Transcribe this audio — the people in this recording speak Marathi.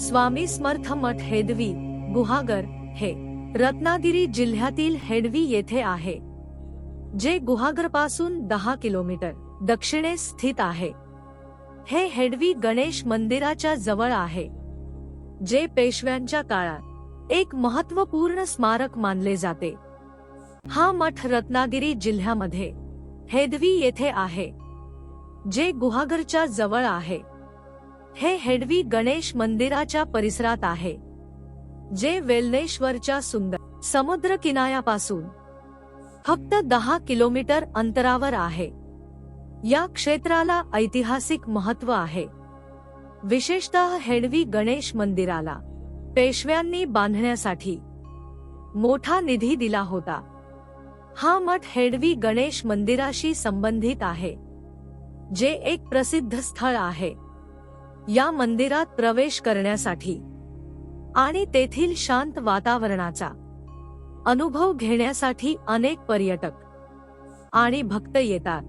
स्वामी समर्थ मठ हेदवी गुहागर हे रत्नागिरी जिल्ह्यातील हेडवी येथे आहे, जे गुहागरपासून 10 किलोमीटर दक्षिणेस स्थित आहे. हे हेडवी गणेश मंदिराच्या जवळ आहे, जे पेशव्यांच्या काळात एक महत्त्वपूर्ण स्मारक मानले जाते. हा मठ रत्नागिरी जिल्ह्यामध्ये हेदवी येथे आहे, जे गुहागरच्या जवळ आहे. हे हेडवी गणेश मंदिराच्या परिसरात आहे, जे वेलनेश्वरच्या सुंदर समुद्र किनाऱ्यापासून फक्त 10 किलोमीटर अंतरावर आहे. या क्षेत्राला ऐतिहासिक महत्त्व आहे. विशेषतः हेडवी गणेश मंदिराला पेशव्यांनी बांधण्यासाठी मोठा निधी दिला होता. हा मठ हेडवी गणेश मंदिराशी संबंधित आहे, जे एक प्रसिद्ध स्थळ आहे. या मंदिरात प्रवेश करण्यासाठी आणि तेथील शांत वातावरणाचा अनुभव घेण्यासाठी अनेक पर्यटक आणि भक्त येतात.